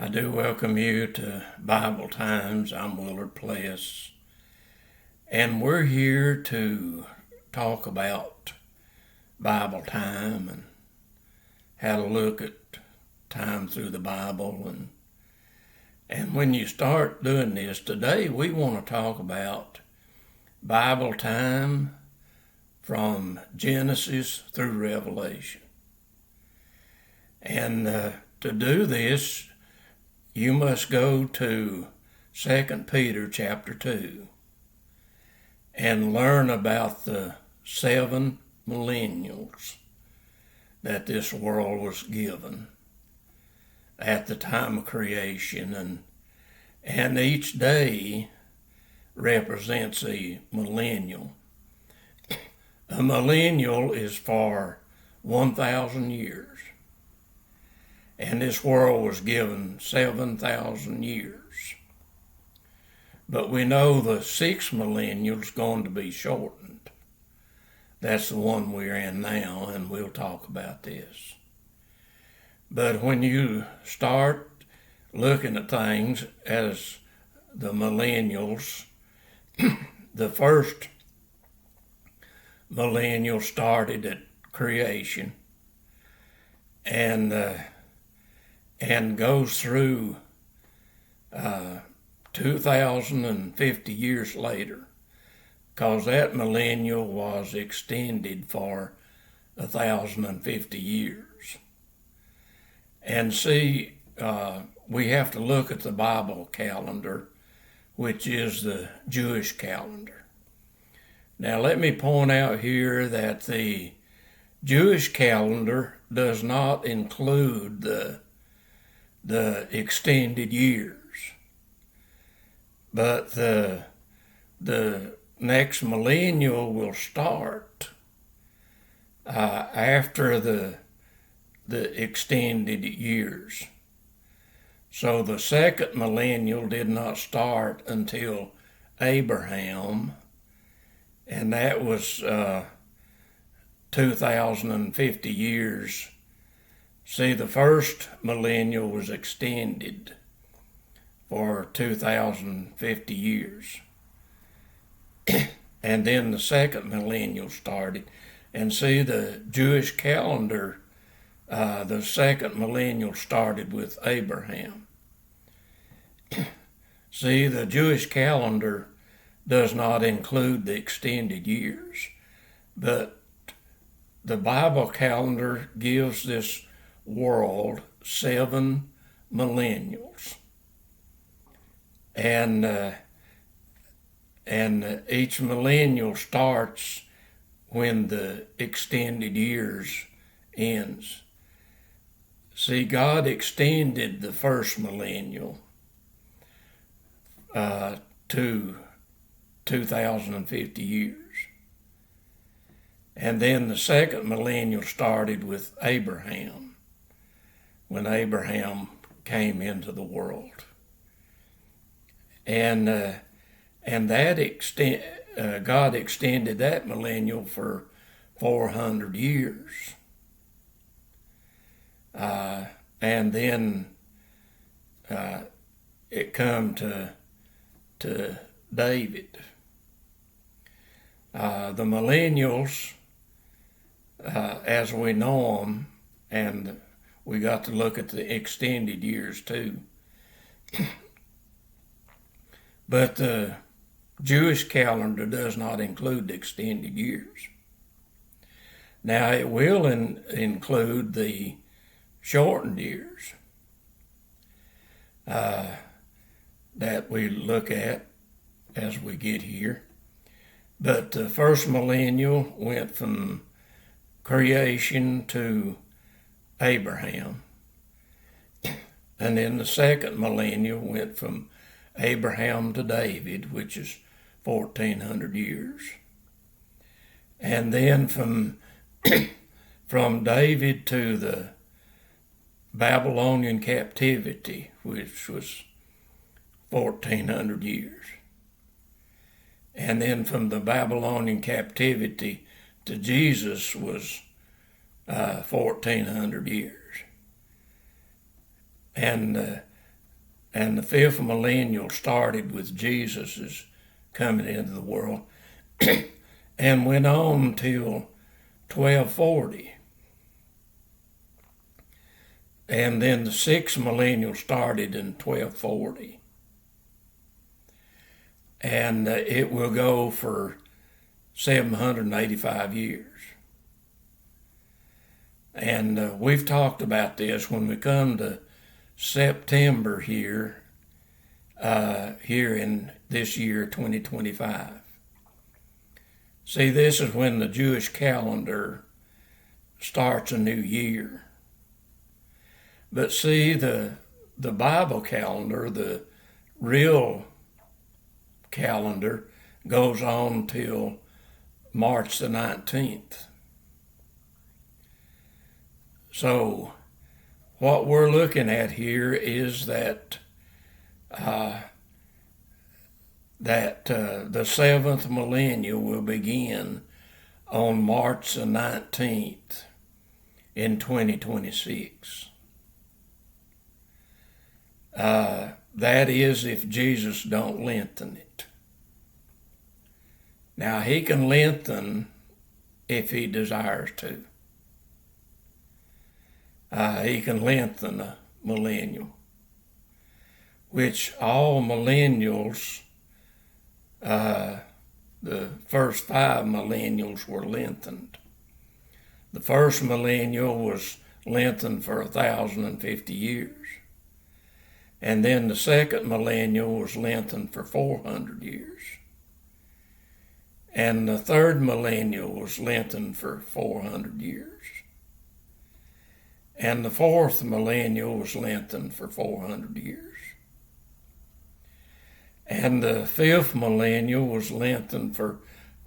I do welcome you to Bible Times. I'm Willard Pless, and we're here to talk about Bible time and how to look at time through the Bible. And when you start doing this, today we want to talk about Bible time from Genesis through Revelation. And to do this, you must go to 2 Peter chapter 2 and learn about the 7 millennials that this world was given at the time of creation. And each day represents a millennial. A millennial is for 1,000 years. And this world was given 7,000 years. But we know the 6th millennial is going to be shortened. That's the one we're in now, and we'll talk about this. But when you start looking at things as the millennials, the first millennial started at creation and goes through 2,050 years later, because that millennial was extended for 1,050 years. And see, we have to look at the Bible calendar, which is the Jewish calendar. Now let me point out here that the Jewish calendar does not include the extended years. But the next millennial will start after the extended years. So the second millennial did not start until Abraham, and that was 2,050 years. See, the first millennial was extended for 2,050 years. And then the second millennial started. And see, the Jewish calendar, the second millennial started with Abraham. See, the Jewish calendar does not include the extended years, but the Bible calendar gives this world 7 millennials, and each millennial starts when the extended years ends. See, God extended the first millennial to 2,050 years. And then the second millennial started with Abraham, when Abraham came into the world. And that God extended that millennial for 400 years. And then it come to David. The millennials, as we know them, and we got to look at the extended years too. But the Jewish calendar does not include the extended years. Now it will include the shortened years that we look at as we get here. But the first millennial went from creation to Abraham. And then the second millennial went from Abraham to David, which is 1,400 years. And then from David to the Babylonian captivity, which was 1,400 years. And then from the Babylonian captivity to Jesus was 1,400 years. And And the fifth millennial started with Jesus' coming into the world and went on till 1240. And then the sixth millennial started in 1240. And it will go for 785 years. And we've talked about this when we come to September here in this year, 2025. See, this is when the Jewish calendar starts a new year. But see, the Bible calendar, the real calendar, goes on till March the 19th. So what we're looking at here is that the seventh millennium will begin on March the 19th in 2026. That is if Jesus don't lengthen it. Now, he can lengthen if he desires to. He can lengthen a millennial, which all millennials, the first 5 millennials were lengthened. The first millennial was lengthened for 1,050 years. And then the second millennial was lengthened for 400 years. And the third millennial was lengthened for 400 years. And the fourth millennial was lengthened for 400 years. And the fifth millennial was lengthened for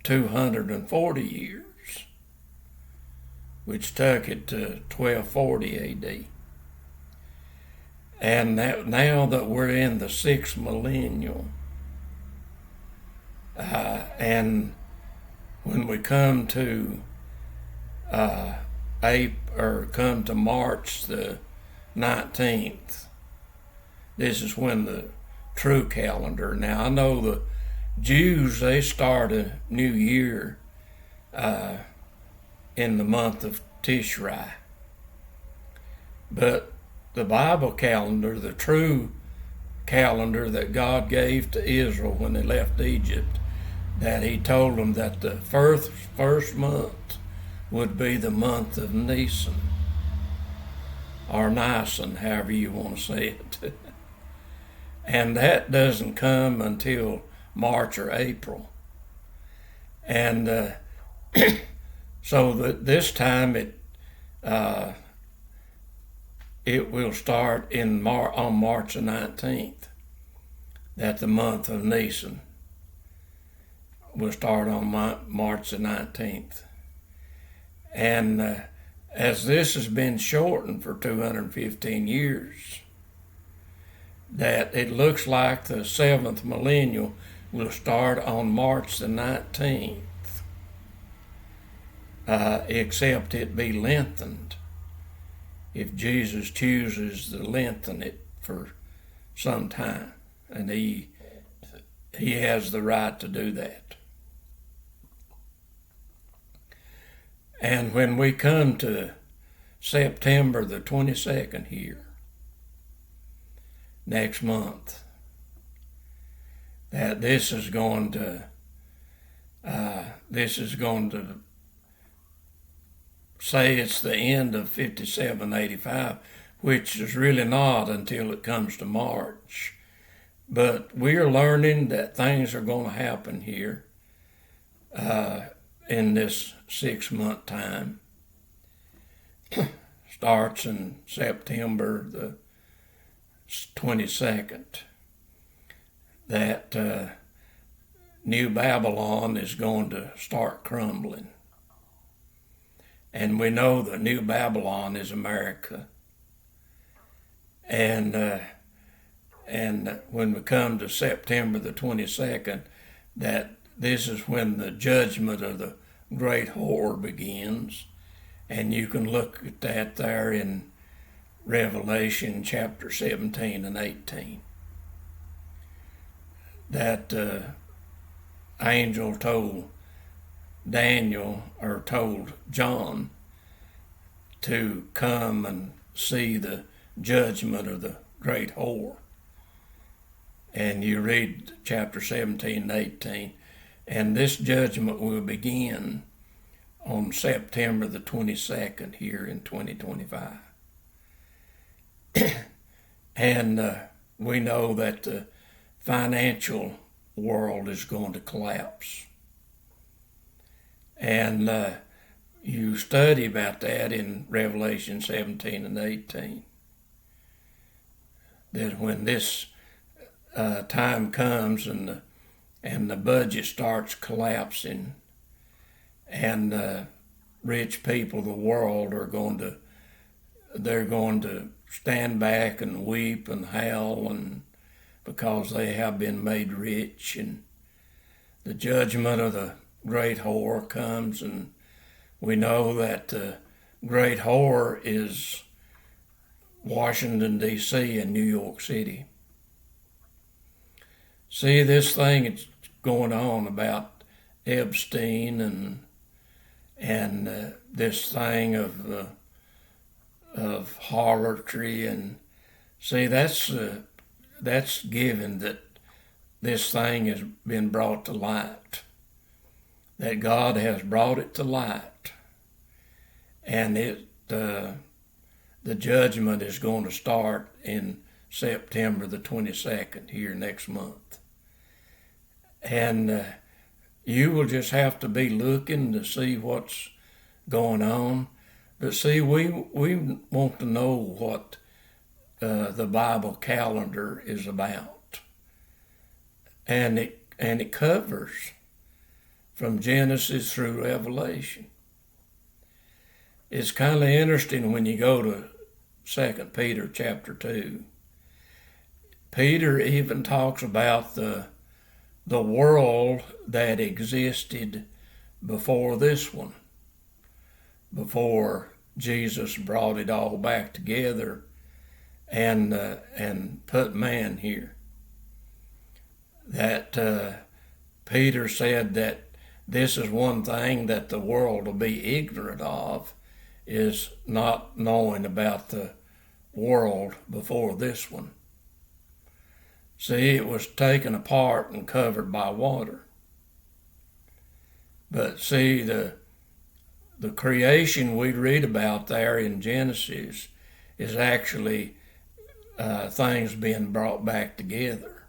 240 years, which took it to 1240 AD. And now that we're in the sixth millennial, and when we come to come to March the 19th, this is when the true calendar. Now I know the Jews, they start a new year in the month of Tishrei, but the Bible calendar, the true calendar that God gave to Israel when they left Egypt, that he told them that the first month would be the month of Nisan, or Nisan, however you want to say it. And that doesn't come until March or April. And so that this time it will start on March the 19th, that the month of Nisan will start on March the 19th. And as this has been shortened for 215 years, that it looks like the seventh millennial will start on March the 19th, except it be lengthened if Jesus chooses to lengthen it for some time, and he has the right to do that. And when we come to September the 22nd here, next month, that this is going to say it's the end of 5785, which is really not until it comes to March. But we're learning that things are going to happen here in this 6-month time. Starts in September the 22nd, that New Babylon is going to start crumbling. And we know that New Babylon is America. And when we come to September the 22nd, that this is when the judgment of the great whore begins. And you can look at that there in Revelation chapter 17 and 18. that angel told Daniel, or told John, to come and see the judgment of the great whore. And you read chapter 17 and 18, and this judgment will begin on September the 22nd here in 2025. And we know that the financial world is going to collapse. And you study about that in Revelation 17 and 18. That when this time comes and the budget starts collapsing, and rich people of the world are going to stand back and weep and howl, and because they have been made rich, and the judgment of the great whore comes, and we know that the great whore is Washington, D.C. and New York City. See, this thing that's going on about Epstein and this thing of harlotry, and see, that's given that this thing has been brought to light, that God has brought it to light, and the judgment is going to start in September the 22nd here next month. And you will just have to be looking to see what's going on. But see, we want to know what the Bible calendar is about. And it covers from Genesis through Revelation. It's kind of interesting when you go to 2 Peter chapter 2. Peter even talks about the world that existed before this one, before Jesus brought it all back together and put man here. That Peter said that this is one thing that the world will be ignorant of, is not knowing about the world before this one. See, it was taken apart and covered by water. But see, the creation we read about there in Genesis is actually things being brought back together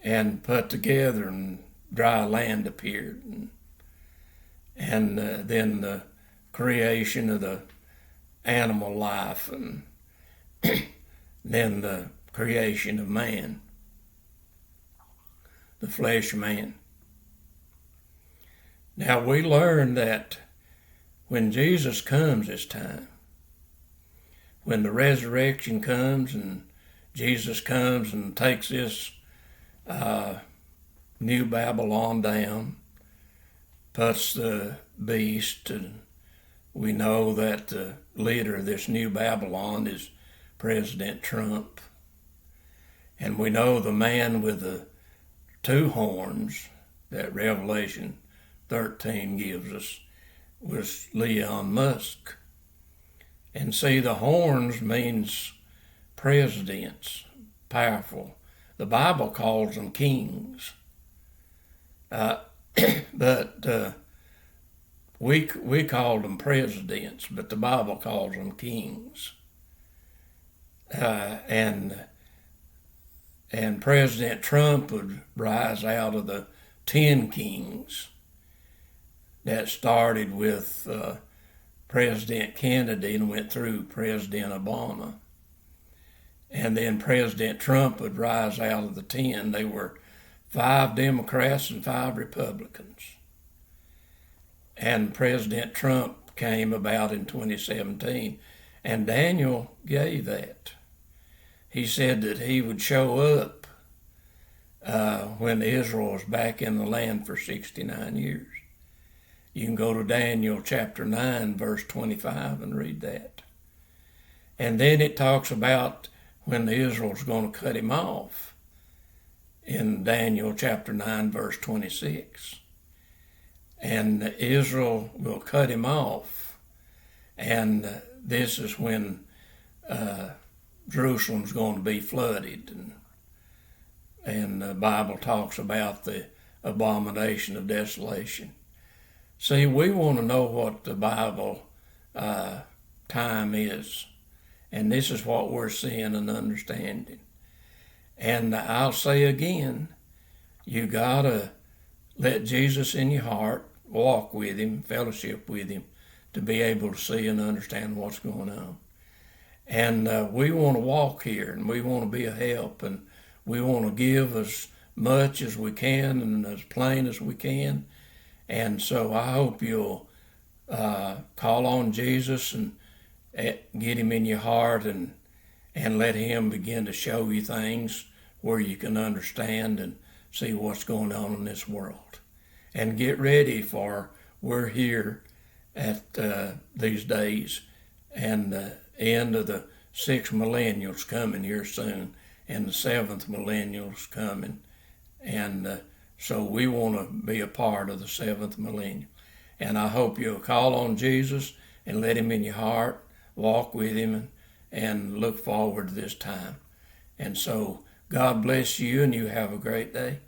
and put together, and dry land appeared, and then the creation of the animal life, and then the creation of man, the flesh man. Now we learn that when Jesus comes this time, when the resurrection comes and Jesus comes and takes this New Babylon down, puts the beast, and we know that the leader of this New Babylon is President Trump. And we know the man with the two horns that Revelation 13 gives us was Elon Musk. And see, the horns means presidents, powerful. The Bible calls them kings. But we call them presidents, but the Bible calls them kings. And President Trump would rise out of the 10 kings that started with President Kennedy and went through President Obama. And then President Trump would rise out of the 10. They were 5 Democrats and 5 Republicans. And President Trump came about in 2017, and Daniel gave that. He said that he would show up when Israel was back in the land for 69 years. You can go to Daniel chapter 9, verse 25 and read that. And then it talks about when Israel's going to cut him off. in Daniel chapter 9, verse 26. And Israel will cut him off. And this is when Jerusalem's going to be flooded. And the Bible talks about the abomination of desolation. See, we want to know what the Bible time is. And this is what we're seeing and understanding. And I'll say again, you got to let Jesus in your heart, walk with him, fellowship with him, to be able to see and understand what's going on. And we want to walk here, and we want to be a help, and we want to give as much as we can and as plain as we can. And so I hope you'll call on Jesus and get him in your heart and let him begin to show you things where you can understand and see what's going on in this world. And get ready, for we're here at these days, and the end of the 6th millennial's coming here soon, and the 7th millennial's coming. And so we want to be a part of the 7th millennium. And I hope you'll call on Jesus and let him in your heart, walk with him, and look forward to this time. And so God bless you, and you have a great day.